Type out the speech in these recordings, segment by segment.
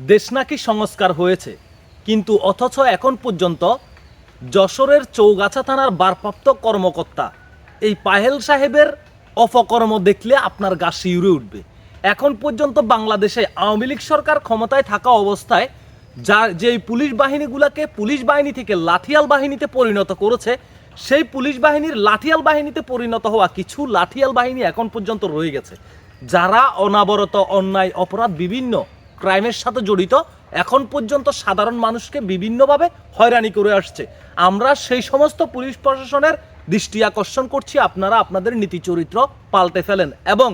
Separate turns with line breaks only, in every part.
দেশ নাকি সংস্কার হয়েছে, কিন্তু অথচ এখন পর্যন্ত যশোরের চৌগাছা থানার ভারপ্রাপ্ত কর্মকর্তা এই পাহেল সাহেবের অপকর্ম দেখলে আপনার গা শিউরে উঠবে। এখন পর্যন্ত বাংলাদেশে আওয়ামী লীগ সরকার ক্ষমতায় থাকা অবস্থায় যে পুলিশ বাহিনীগুলোকে পুলিশ বাহিনী থেকে লাঠিয়াল বাহিনীতে পরিণত করেছে, সেই পুলিশ বাহিনীর লাঠিয়াল বাহিনীতে পরিণত হওয়া কিছু লাঠিয়াল বাহিনী এখন পর্যন্ত রয়ে গেছে, যারা অনাবরত অন্যায় অপরাধ বিভিন্ন ক্রাইমের সাথে জড়িত, এখন পর্যন্ত সাধারণ মানুষকে বিভিন্নভাবে হয়রানি করে আসছে। আমরা সেই সমস্ত পুলিশ প্রশাসনের দৃষ্টি আকর্ষণ করছি, আপনারা আপনাদের নীতি চরিত্র পাল্টে ফেলেন, এবং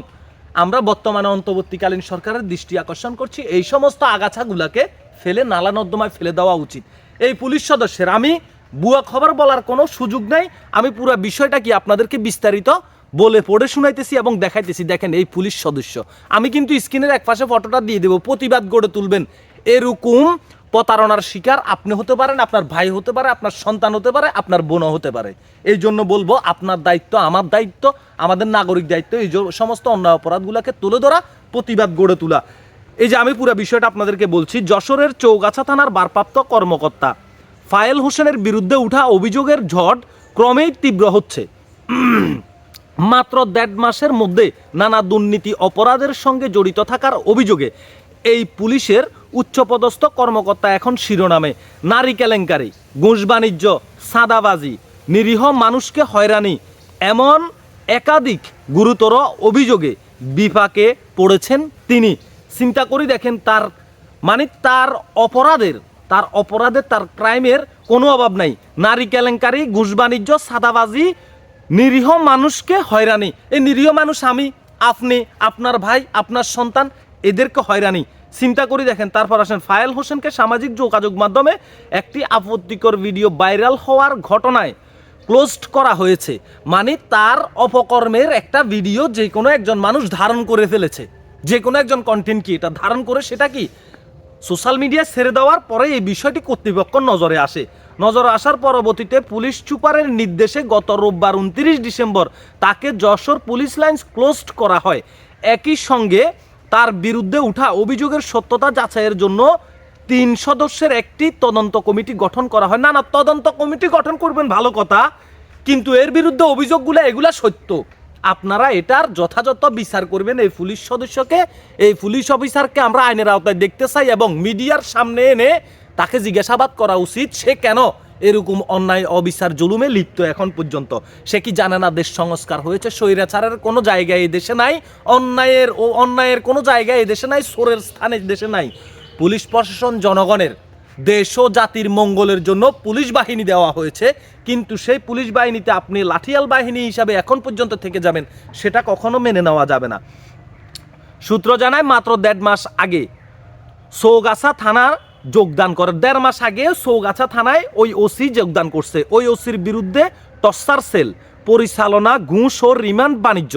আমরা বর্তমানে অন্তর্বর্তীকালীন সরকারের দৃষ্টি আকর্ষণ করছি এই সমস্ত আগাছাগুলাকে ফেলে নালা নর্দমায় ফেলে দেওয়া উচিত। এই পুলিশ সদস্যের আমি বুয়া খবর বলার কোনো সুযোগ নেই, আমি পুরো বিষয়টা কি আপনাদেরকে বিস্তারিত বলে পড়ে শুনাইতেছি এবং দেখাইতেছি। দেখেন এই পুলিশ সদস্য, আমি কিন্তু স্ক্রিনের এক পাশে ফটোটা দিয়ে দেবো, প্রতিবাদ গড়ে তুলবেন। এরকম প্রতারণার শিকার আপনি হতে পারেন, আপনার ভাই হতে পারে, আপনার সন্তান হতে পারে, আপনার বোনও হতে পারে। এই জন্য বলবো আপনার দায়িত্ব, আমার দায়িত্ব, আমাদের নাগরিক দায়িত্ব এই সমস্ত অন্যায় অপরাধগুলোকে তুলে ধরা, প্রতিবাদ গড়ে তোলা। এই যে আমি পুরো বিষয়টা আপনাদেরকে বলছি, যশোরের চৌগাছা থানার ভারপ্রাপ্ত কর্মকর্তা ফায়েল হোসেনের বিরুদ্ধে উঠা অভিযোগের ঝড় ক্রমেই তীব্র হচ্ছে। মাত্র 1.5 মাসের মধ্যে নানা দুর্নীতি অপরাধের সঙ্গে জড়িত থাকার অভিযোগে এই পুলিশের উচ্চপদস্থ কর্মকর্তা এখন শিরোনামে নারী কেলেঙ্কারি, ঘুষ বাণিজ্য, চাঁদাবাজি, নিরীহ মানুষকে হয়রানি, এমন একাধিক গুরুতর অভিযোগে বিপাকে পড়েছেন তিনি। চিন্তা করি দেখেন, তার অপরাধের তার ক্রাইমের কোনো অভাব নাই। নারী কেলেঙ্কারি, ঘুষ বাণিজ্য, চাঁদাবাজি, নিরীহ মানুষকে হয়রানি। এই নিরীহ মানুষ আমি, আপনি, আপনার ভাই, আপনার সন্তান, এদেরকে হয়রানি। চিন্তা করি দেখেন। তারপর আসেন, ফায়েল হোসেনকে সামাজিক যোগাযোগ মাধ্যমে একটি আপত্তিকর ভিডিও ভাইরাল হওয়ার ঘটনায় ক্লোজড করা হয়েছে। মানে তার অপকর্মের একটা ভিডিও যে কোনো একজন মানুষ ধারণ করে ফেলেছে, যে কোনো একজন কন্টেন্ট ক্রিয়েটর ধারণ করে সেটা কি সোশ্যাল মিডিয়ায় ছেড়ে দেওয়ার পরে এই বিষয়টি কর্তৃপক্ষ নজরে আসে। নজরে আসার পরবর্তীতে পুলিশ সুপারের নির্দেশে গত রোববার 29 ডিসেম্বর তাকে যশোর পুলিশ লাইন্স ক্লোজড করা হয়। একই সঙ্গে তার বিরুদ্ধে উঠা অভিযোগের সত্যতা যাচাইয়ের জন্য 3 সদস্যের একটি তদন্ত কমিটি গঠন করা হয়। না, তদন্ত কমিটি গঠন করবেন ভালো কথা, কিন্তু এর বিরুদ্ধে অভিযোগগুলো এগুলা সত্য, আপনারা এটার যথাযথ বিচার করবেন। এই পুলিশ সদস্যকে, এই পুলিশ অফিসারকে আমরা আইনের আওতায় দেখতে চাই এবং মিডিয়ার সামনে এনে তাকে জিজ্ঞাসাবাদ করা উচিত, সে কেন এরকম অন্যায় অবিচার জুলুমে লিপ্ত এখন পর্যন্ত। সে কি জানে না দেশ সংস্কার হয়েছে? স্বৈরাচারের কোনো জায়গায় এই দেশে নাই, অন্যায়ের কোনো জায়গায় এই দেশে নাই, চোরের স্থানে দেশে নাই। পুলিশ প্রশাসন জনগণের, দেশ ও জাতির মঙ্গলের জন্য পুলিশ বাহিনী দেওয়া হয়েছে, কিন্তু সেই পুলিশ বাহিনীতে আপনি লাঠিয়াল বাহিনী হিসাবে এখন পর্যন্ত থেকে যাবেন, সেটা কখনো মেনে নেওয়া যাবে না। সূত্র জানায় মাত্র 1.5 মাস আগে চৌগাছা থানার যোগদান করে, 1.5 মাস আগে চৌগাছা থানায় ওই ওসি যোগদান করছে। ওই ওসির বিরুদ্ধে টর্চার সেল পরিচালনা, ঘুষ ও রিমান্ড বাণিজ্য।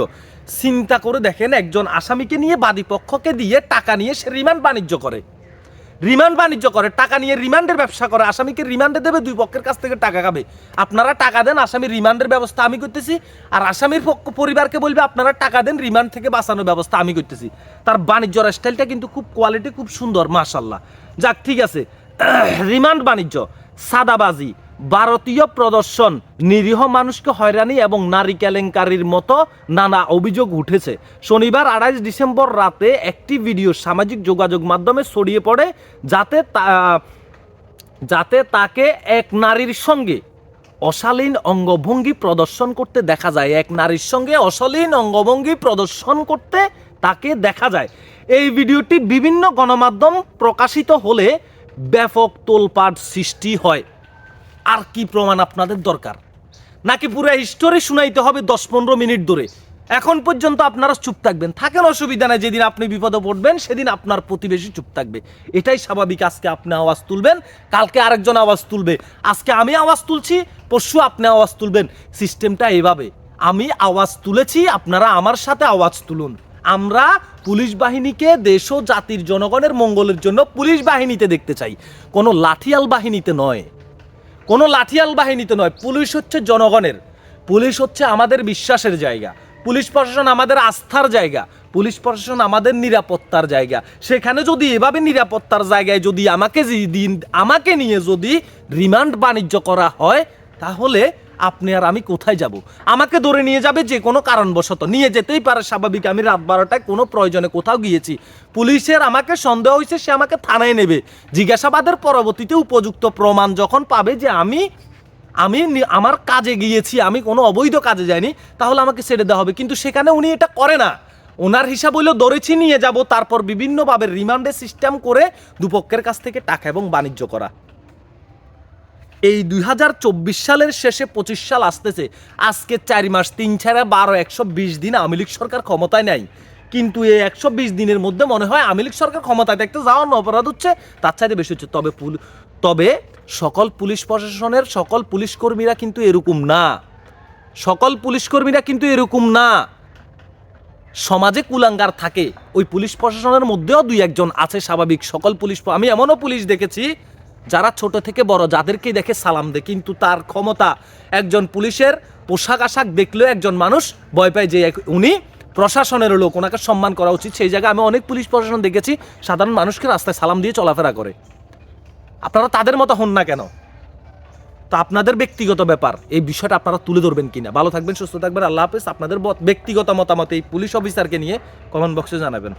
চিন্তা করে দেখেন, একজন আসামিকে নিয়ে বাদীপক্ষকে দিয়ে টাকা নিয়ে সে রিমান্ড বাণিজ্য করে, টাকা নিয়ে রিমান্ডের ব্যবসা করে। আসামিকে রিমান্ডে দেবে, দুই পক্ষের কাছ থেকে টাকা খাবে। আপনারা টাকা দেন, আসামির রিমান্ডের ব্যবস্থা আমি করতেছি, আর আসামির পরিবারকে বলবে আপনারা টাকা দেন, রিমান্ড থেকে বাঁচানোর ব্যবস্থা আমি করতেছি। তার বাণিজ্যর স্টাইলটা কিন্তু খুব কোয়ালিটি, খুব সুন্দর, মাশাআল্লাহ। যাক, ঠিক আছে। রিমান্ড বাণিজ্য, সাদাবাজি, ভারতীয় প্রদর্শন, নিরীহ মানুষকে হয়রানি এবং নারী কেলেঙ্কারির মতো নানা অভিযোগ উঠেছে। শনিবার 28 ডিসেম্বর রাতে একটি ভিডিও সামাজিক যোগাযোগ মাধ্যমে ছড়িয়ে পড়ে, যাতে তাকে এক নারীর সঙ্গে অশালীন অঙ্গভঙ্গি প্রদর্শন করতে দেখা যায়। এক নারীর সঙ্গে অশালীন অঙ্গভঙ্গি প্রদর্শন করতে তাকে দেখা যায়। এই ভিডিওটি বিভিন্ন গণমাধ্যম প্রকাশিত হলে ব্যাপক তোলপাড় সৃষ্টি হয়। আর কি প্রমাণ আপনাদের দরকার? নাকি পুরো হিস্টোরি শুনাইতে হবে 10-15 মিনিট ধরে? এখন পর্যন্ত আপনারা চুপ থাকবেন, থাকেন, অসুবিধা নাই। যেদিন আপনি বিপদে পড়বেন সেদিন আপনার প্রতিবেশী চুপ থাকবে, এটাই স্বাভাবিক। আজকে আপনি আওয়াজ তুলবেন, কালকে আরেকজন আওয়াজ তুলবে। আজকে আমি আওয়াজ তুলছি, পরশু আপনি আওয়াজ তুলবেন। সিস্টেমটা এভাবে, আমি আওয়াজ তুলেছি, আপনারা আমার সাথে আওয়াজ তুলুন। আমরা পুলিশ বাহিনীকে দেশ ও জাতির জনগণের মঙ্গলের জন্য পুলিশ বাহিনীতে দেখতে চাই, কোনো লাঠিয়াল বাহিনীতে নয়, পুলিশ হচ্ছে জনগণের, পুলিশ হচ্ছে আমাদের বিশ্বাসের জায়গা, পুলিশ প্রশাসন আমাদের আস্থার জায়গা, পুলিশ প্রশাসন আমাদের নিরাপত্তার জায়গা। সেখানে যদি এভাবে নিরাপত্তার জায়গায় যদি আমাকে নিয়ে যদি রিমান্ড বাণিজ্য করা হয়, তাহলে আপনি আর আমি কোথায় যাব? আমাকে ধরে নিয়ে যাবে যে কোনো কারণবশত, নিয়ে যেতেই পারে, স্বাভাবিক। আমি রাত 12টায় কোনো প্রয়োজনে কোথাও গিয়েছি, পুলিশের আমাকে সন্দেহ হয়েছে, সে আমাকে থানায় নেবে। জিজ্ঞাসাবাদের পরবর্তীতে উপযুক্ত প্রমাণ যখন পাবে যে আমি আমার কাজে গিয়েছি, আমি কোনো অবৈধ কাজে যাইনি, তাহলে আমাকে ছেড়ে দেওয়া হবে। কিন্তু সেখানে উনি এটা করে না। ওনার হিসাব হইলো ধরেছি, নিয়ে যাব, তারপর বিভিন্নভাবে রিমান্ডের সিস্টেম করে দুপক্ষের কাছ থেকে টাকা এবং বাণিজ্য করা। এই 2024 সালের শেষে 25 সাল আসতেছে, আজকে 4 মাস 3 ছাড়া 12 120 দিন আওয়ামী লীগ সরকার ক্ষমতায় নাই। কিন্তু এই 120 দিনের মধ্যে মনে হয় আওয়ামী লীগ সরকার ক্ষমতায় দেখতে যাওয়ার অপরাধ হচ্ছে তার চাইতে বেশি হচ্ছে। তবে সকল পুলিশ প্রশাসনের সকল পুলিশ কর্মীরা কিন্তু এরকম না, সকল পুলিশ কর্মীরা কিন্তু এরকম না। সমাজে কুলাঙ্গার থাকে, ওই পুলিশ প্রশাসনের মধ্যেও 2-1 আছে স্বাভাবিক। সকল পুলিশ, আমি এমনও পুলিশ দেখেছি যারা ছোট থেকে বড় যাদেরকেই দেখে সালাম দেয়, কিন্তু তার ক্ষমতা, একজন পুলিশের পোশাক আশাক দেখলেও একজন মানুষ ভয় পায় যে উনি প্রশাসনের লোক, ওনাকে সম্মান করা উচিত। সেই জায়গায় আমি অনেক পুলিশ প্রশাসন দেখেছি সাধারণ মানুষকে রাস্তায় সালাম দিয়ে চলাফেরা করে। আপনারা তাদের মতো হন না কেন? তো আপনাদের ব্যক্তিগত ব্যাপার, এই বিষয়টা আপনারা তুলে ধরবেন কিনা। ভালো থাকবেন, সুস্থ থাকবেন, আল্লাহ হাফেজ। আপনাদের ব্যক্তিগত মতামত এই পুলিশ অফিসারকে নিয়ে কমেন্ট বক্সে জানাবেন।